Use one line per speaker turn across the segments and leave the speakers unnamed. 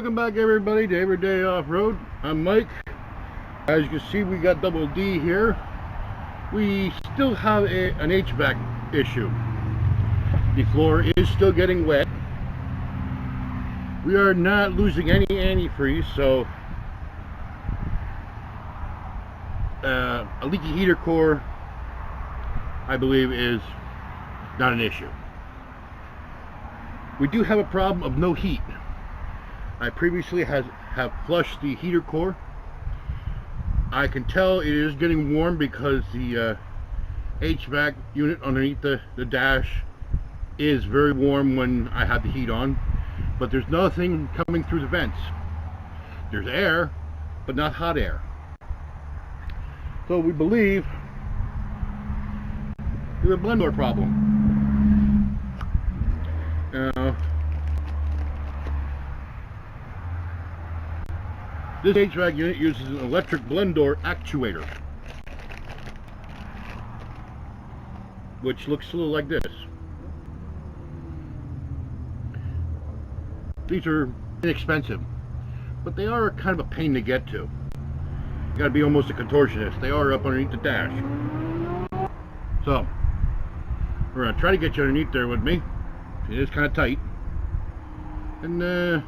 Welcome back everybody to Everyday Off-Road. I'm Mike. As you can see, we got double D here. We still have an HVAC issue. The floor is still getting wet. We are not losing any antifreeze, so a leaky heater core, I believe, is not an issue. We do have a problem of no heat. I previously have flushed the heater core. I can tell it is getting warm because the HVAC unit underneath the dash is very warm when I have the heat on, but there's nothing coming through the vents. There's air, but not hot air. So we believe there's a blender problem. This HVAC unit uses an electric blend door actuator, which looks a little like this. These are inexpensive, but they are kind of a pain to get to. You gotta be almost a contortionist. They are up underneath the dash. So, we're gonna try to get you underneath there with me. It is kind of tight. And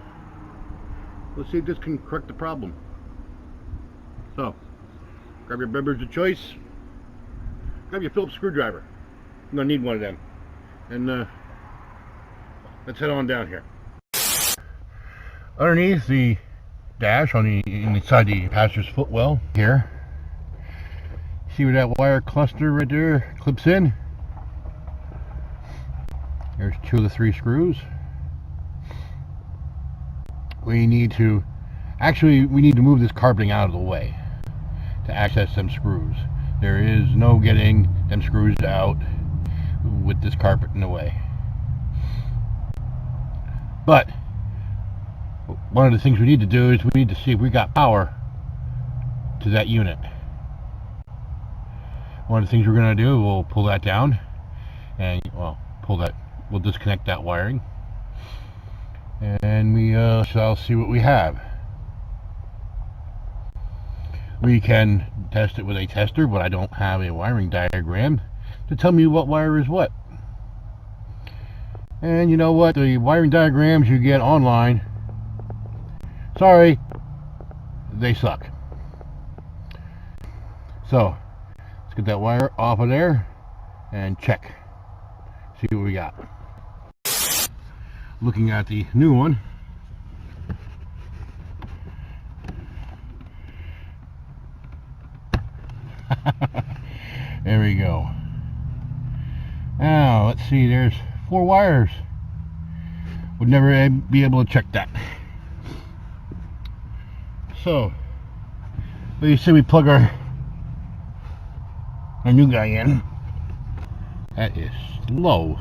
let's see if this can correct the problem. So, grab your beverage of choice. Grab your Phillips screwdriver. I'm gonna need one of them. And let's head on down here. Underneath the dash, inside the passenger's footwell here, see where that wire cluster right there clips in? There's 2 of the 3 screws. We need to move this carpeting out of the way to access them screws. There is no getting them screws out with this carpet in the way. But one of the things we need to do is we need to see if we got power to that unit. One of the things we're going to do, we'll pull that down and we'll disconnect that wiring. And we shall see what we have. We can test it with a tester, but I don't have a wiring diagram to tell me what wire is what. And you know what? The wiring diagrams you get online, sorry, they suck. So, let's get that wire off of there and check. See what we got. Looking at the new one, there we go. Now let's see, there's 4 wires. Would never be able to check that. So you see, we plug our new guy in. That is slow.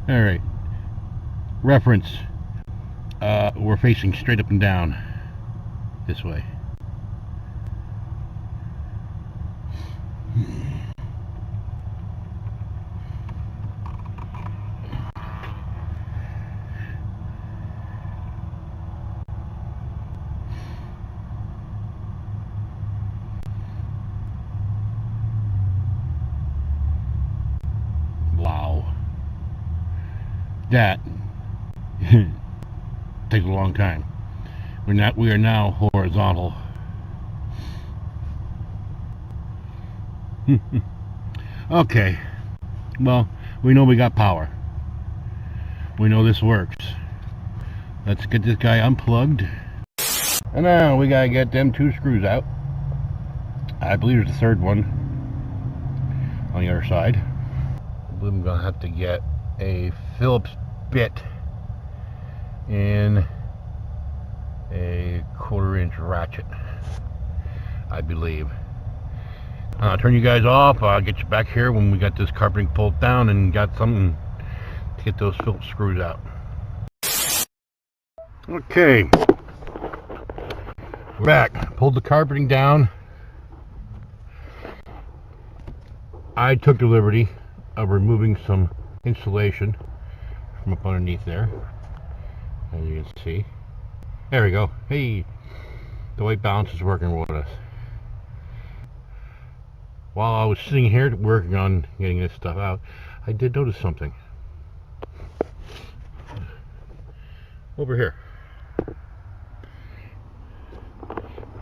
Alright, reference, we're facing straight up and down this way. That takes a long time. We are now horizontal. Okay, well, we know we got power. We know this works. Let's get this guy unplugged. And now we gotta get them 2 screws out. I believe there's a 3rd one on the other side. I believe I'm gonna have to get a Phillips bit in a 1/4 inch ratchet, I believe. I'll turn you guys off. I'll get you back here when we got this carpeting pulled down and got something to get those Phillips screws out. Okay, we're back. Pulled the carpeting down. I took the liberty of removing some insulation from up underneath there, as you can see. There we go. Hey, the white balance is working with us. While I was sitting here working on getting this stuff out, I did notice something. Over here.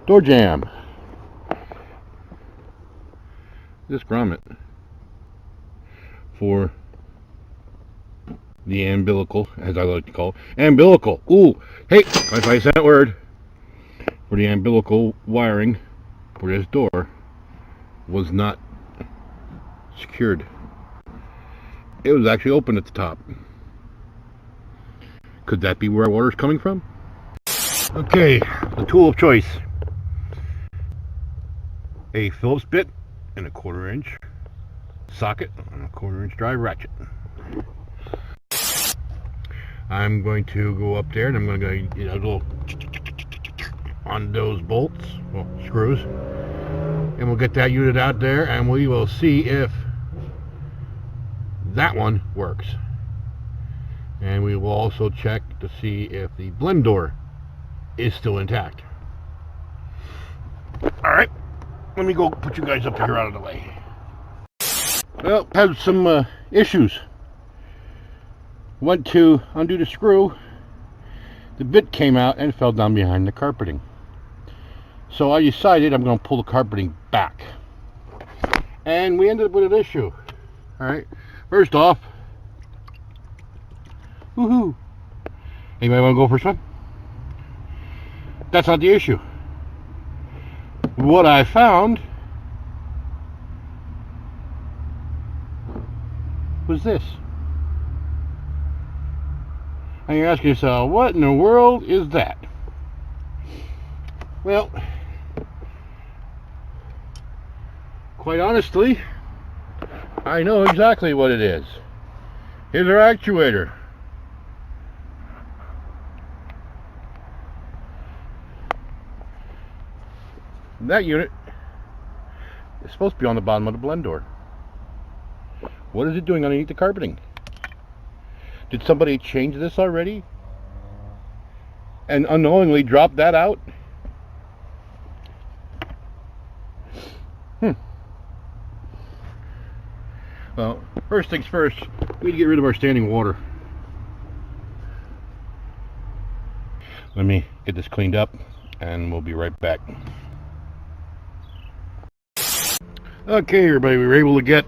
Door jamb. This grommet for the umbilical, as I like to call it. Umbilical. Ooh, hey, if I say that word, for the umbilical wiring for this door was not secured. It was actually open at the top. Could that be where water's coming from? Okay, the tool of choice. A Phillips bit and a 1/4 inch socket and a 1/4 inch drive ratchet. I'm going to go up there and I'm going to get a little on those bolts, well, screws, and we'll get that unit out there and we will see if that one works. And we will also check to see if the blend door is still intact. Alright, let me go put you guys up here out of the way. Well, had some issues. Went to undo the screw, the bit came out and fell down behind the carpeting. So I decided I'm going to pull the carpeting back. And we ended up with an issue. Alright, first off, woohoo! Anybody want to go for a swim? That's not the issue. What I found was this. And you're asking yourself, what in the world is that? Well, quite honestly, I know exactly what it is. Here's our actuator. That unit is supposed to be on the bottom of the blend door. What is it doing underneath the carpeting? Did somebody change this already and unknowingly drop that out? Well, first things first, we need to get rid of our standing water. Let me get this cleaned up and we'll be right back. Okay, everybody, we were able to get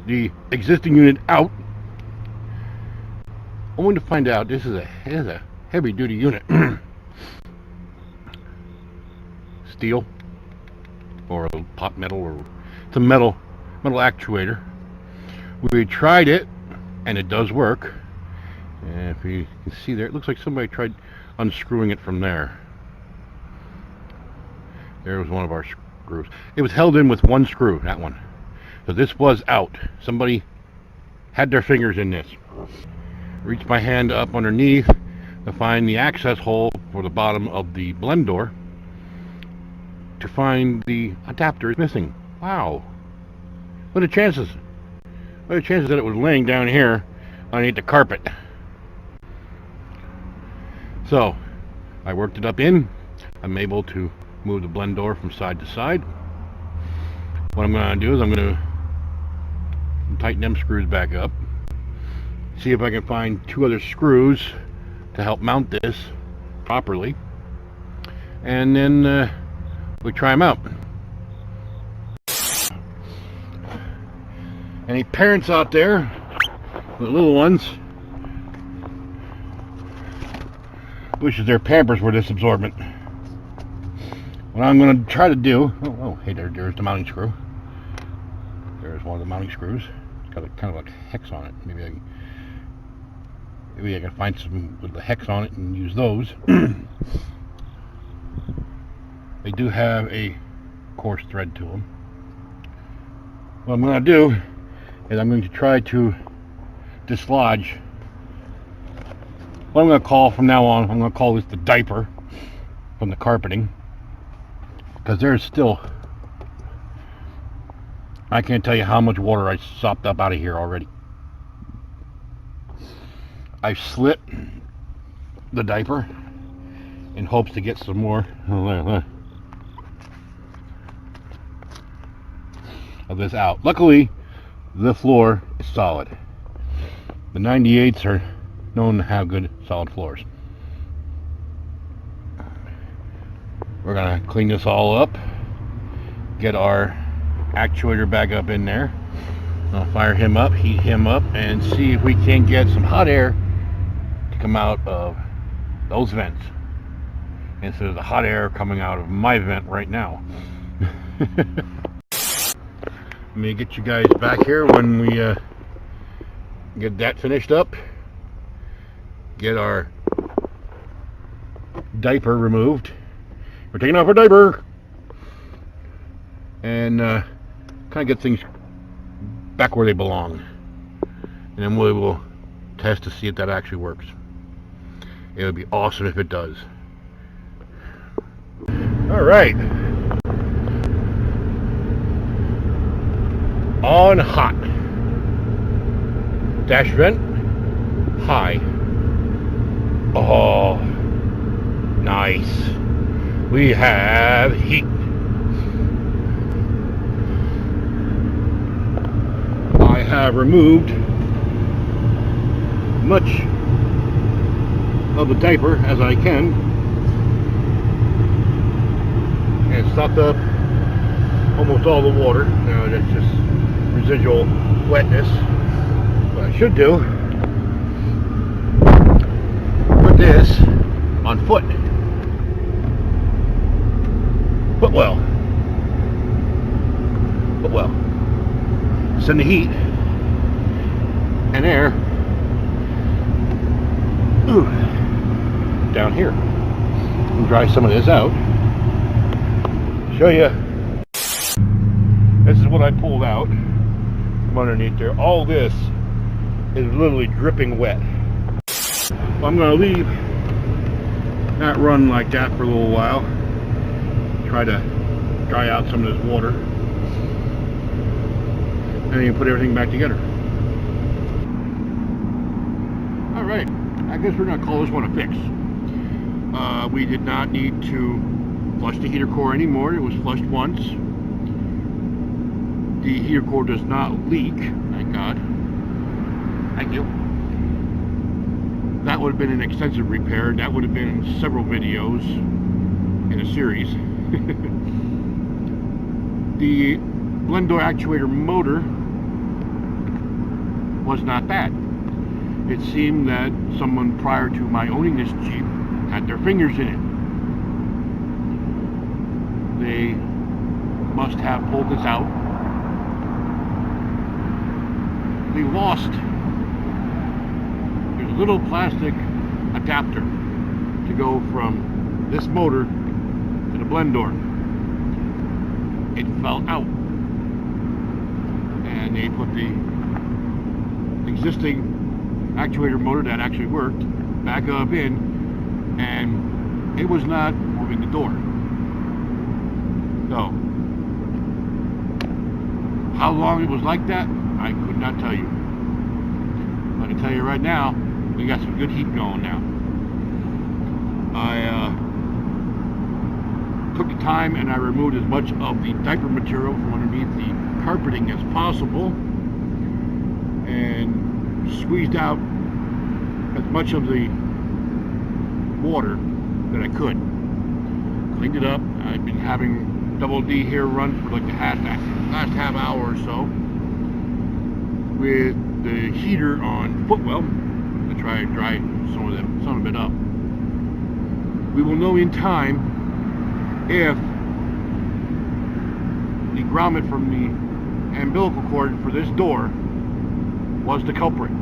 the existing unit out, only to find out this is a heavy duty unit. Steel or pot metal, or it's a metal actuator. We tried it and it does work, and if you can see there, it looks like somebody tried unscrewing it from there. There was one of our screws. It was held in with one screw, that one. So this was out. Somebody had their fingers in this. Reached my hand up underneath to find the access hole for the bottom of the blend door, to find the adapter is missing. Wow. What are the chances? What are the chances that it was laying down here underneath the carpet? So I worked it up in. I'm able to move the blend door from side to side. What I'm going to do is I'm going to tighten them screws back up, see if I can find 2 other screws to help mount this properly, and then we try them out. Any parents out there with little ones wishes their Pampers were this absorbent. What I'm going to try to do, hey, there's the mounting screw. There's one of the mounting screws. It's got a kind of a hex on it. Maybe I can find some with the hex on it and use those. They do have a coarse thread to them. What I'm going to do is I'm going to try to dislodge what I'm going to call from now on, I'm going to call this the diaper from the carpeting, because there's still, I can't tell you how much water I sopped up out of here already. I've slit the diaper in hopes to get some more of this out. Luckily, the floor is solid. The 98s are known to have good solid floors. We're gonna clean this all up, get our actuator back up in there. I'll fire him up, heat him up, and see if we can get some hot air to come out of those vents instead of the hot air coming out of my vent right now. Let me get you guys back here when we get that finished up. Get our diaper removed. We're taking off our diaper. And kind of get things back where they belong. And then we will test to see if that actually works. It would be awesome if it does. Alright. On hot. Dash vent. High. Oh. Nice. We have heat. I have removed much of the diaper as I can and stopped up almost all the water. Now that's just residual wetness. What I should do, put this on footwell. Send the heat and air down here and dry some of this out. Show you. This is what I pulled out from underneath there. All this is literally dripping wet. I'm going to leave that run like that for a little while. Try to dry out some of this water. And then you put everything back together. Alright, I guess we're going to call this one a fix. We did not need to flush the heater core anymore. It was flushed once. The heater core does not leak, thank God. Thank you. That would have been an extensive repair. That would have been several videos in a series. The blend door actuator motor was not bad. It seemed that someone prior to my owning this Jeep had their fingers in it. They must have pulled this out. They lost. There's a little plastic adapter to go from this motor to the blend door. It fell out. And they put the existing actuator motor that actually worked back up in, and it was not moving the door. So how long it was like that, I could not tell you. But I can tell you right now, we got some good heat going now. I took the time and I removed as much of the diaper material from underneath the carpeting as possible and squeezed out as much of the water that I could. Cleaned it up. I've been having Double D here run for like the last half hour or so with the heater on footwell to try and dry some of it up. We will know in time if the grommet from the umbilical cord for this door was the culprit.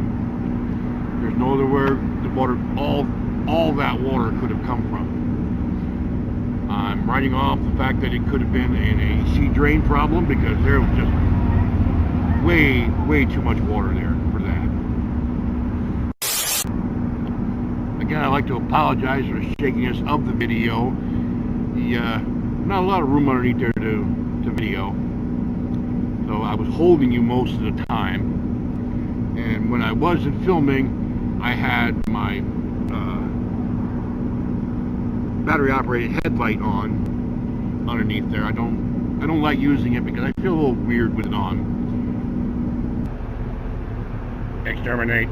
There's no other where the water, all that water could have come from. I'm writing off the fact that it could have been an AC drain problem because there was just way too much water there for that. Again, I'd like to apologize for shakiness of the video. Not a lot of room underneath there to video, so I was holding you most of the time, and when I wasn't filming I had my battery operated headlight on underneath there. I don't like using it because I feel a little weird with it on. Exterminate.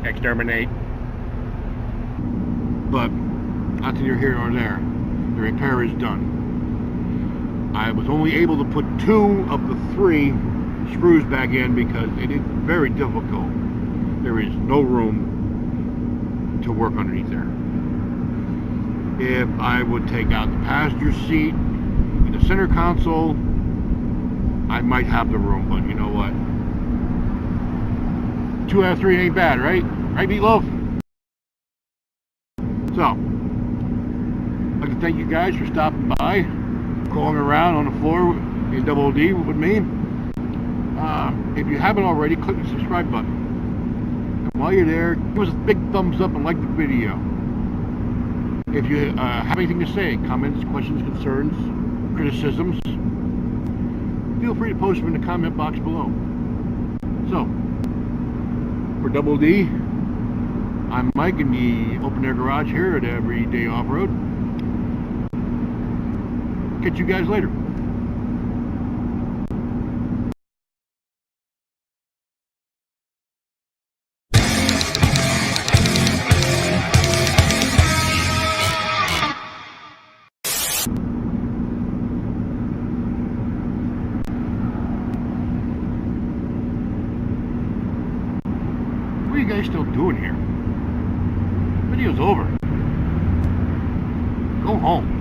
Exterminate. But not neither here nor there. The repair is done. I was only able to put 2 of the 3 screws back in because it is very difficult. There is no room to work underneath there. If I would take out the passenger seat and the center console, I might have the room, but you know what? 2 out of 3 ain't bad, right? Right, Meatloaf? So, I'd like to thank you guys for stopping by, crawling around on the floor in Double D with me. If you haven't already, click the subscribe button. And while you're there, give us a big thumbs up and like the video. If you have anything to say, comments, questions, concerns, criticisms, feel free to post them in the comment box below. So, for Double D, I'm Mike in the open air garage here at Everyday Off-Road. Catch you guys later. What are you guys still doing here? Video's over. Go home.